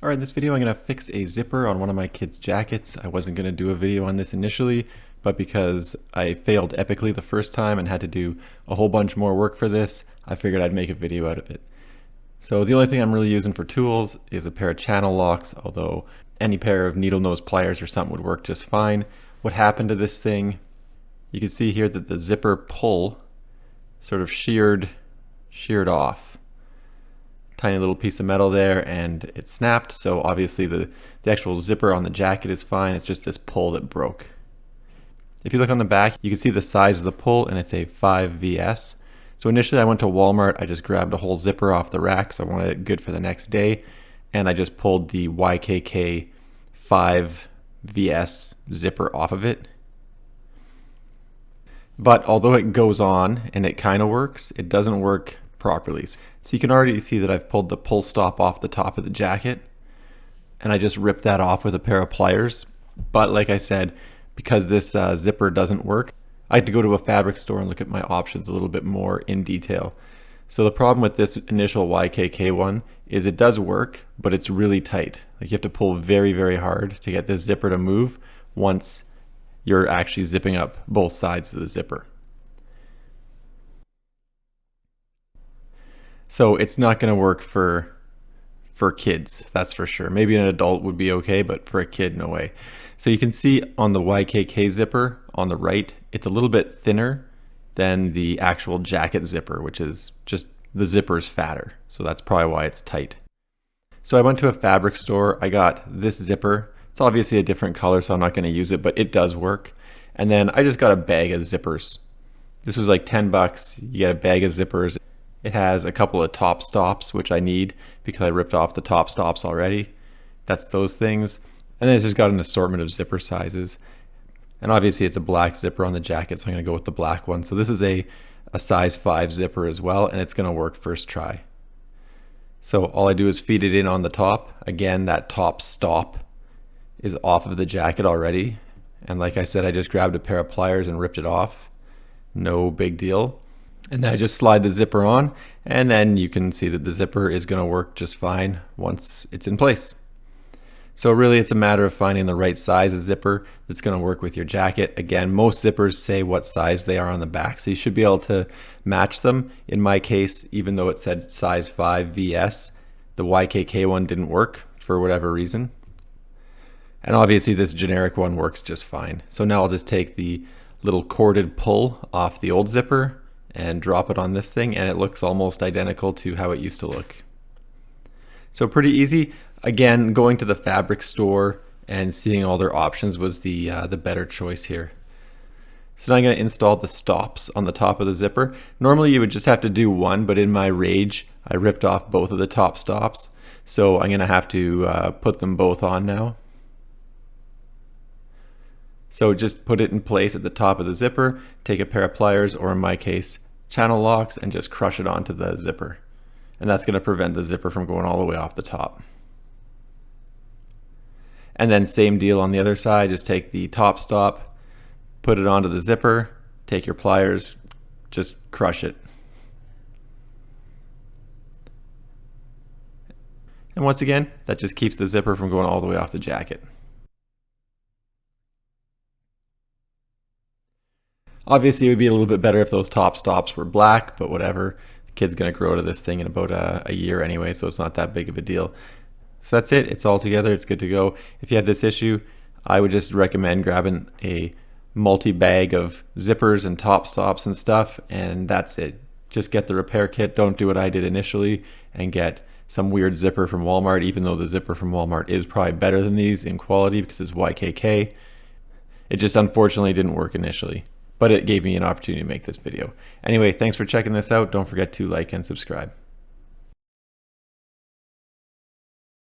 Alright, in this video I'm going to fix a zipper on one of my kids' jackets. I wasn't going to do a video on this initially, but because I failed epically the first time and had to do a whole bunch more work for this, I figured I'd make a video out of it. So the only thing I'm really using for tools is a pair of channel locks, although any pair of needle nose pliers or something would work just fine. What happened to this thing? You can see here that the zipper pull sort of sheared off. Tiny little piece of metal there and it snapped, so obviously the actual zipper on the jacket is fine. It's just this pull that broke. If you look on the back, you can see the size of the pull, and it's a 5VS. So initially I went to Walmart, I just grabbed a whole zipper off the rack so I wanted it good for the next day, and I just pulled the YKK 5VS zipper off of it. But although it goes on and it kind of works, it doesn't work properly. So you can already see that I've pulled the pull stop off the top of the jacket, and I just ripped that off with a pair of pliers. But like I said, because this zipper doesn't work, I had to go to a fabric store and look at my options a little bit more in detail. So the problem with this initial YKK one is it does work, but it's really tight. Like you have to pull very, very hard to get this zipper to move once you're actually zipping up both sides of the zipper. So it's not going to work for kids, that's for sure. Maybe an adult would be okay, but for a kid, no way. So you can see on the YKK zipper on the right, it's a little bit thinner than the actual jacket zipper, which is just the zipper's fatter. So that's probably why it's tight. So I went to a fabric store, I got this zipper. It's obviously a different color, so I'm not going to use it, but it does work. And then I just got a bag of zippers. This was like 10 bucks. You get a bag of zippers. It has a couple of top stops, which I need because I ripped off the top stops already. That's those things. And then it's just got an assortment of zipper sizes. And obviously it's a black zipper on the jacket, so I'm going to go with the black one. So this is a size 5 zipper as well, and it's going to work first try. So all I do is feed it in on the top. Again, that top stop is off of the jacket already. And like I said, I just grabbed a pair of pliers and ripped it off. No big deal. And then I just slide the zipper on, and then you can see that the zipper is going to work just fine once it's in place. So really it's a matter of finding the right size of zipper that's going to work with your jacket. Again, most zippers say what size they are on the back, so you should be able to match them. In my case, even though it said size 5VS, the YKK one didn't work for whatever reason. And obviously this generic one works just fine. So now I'll just take the little corded pull off the old zipper and drop it on this thing, and it looks almost identical to how it used to look. So pretty easy. Again, going to the fabric store and seeing all their options was the better choice here. So now I'm going to install the stops on the top of the zipper. Normally you would just have to do one, but in my rage I ripped off both of the top stops, so I'm going to have to put them both on now. So just put it in place at the top of the zipper, take a pair of pliers, or in my case, channel locks, and just crush it onto the zipper. And that's going to prevent the zipper from going all the way off the top. And then same deal on the other side, just take the top stop, put it onto the zipper, take your pliers, just crush it. And once again, that just keeps the zipper from going all the way off the jacket. Obviously, it would be a little bit better if those top stops were black, but whatever. The kid's going to grow to this thing in about a year anyway, so it's not that big of a deal. So that's it. It's all together. It's good to go. If you have this issue, I would just recommend grabbing a multi-bag of zippers and top stops and stuff, and that's it. Just get the repair kit. Don't do what I did initially and get some weird zipper from Walmart, even though the zipper from Walmart is probably better than these in quality because it's YKK. It just unfortunately didn't work initially, but it gave me an opportunity to make this video. Anyway, thanks for checking this out. Don't forget to like and subscribe.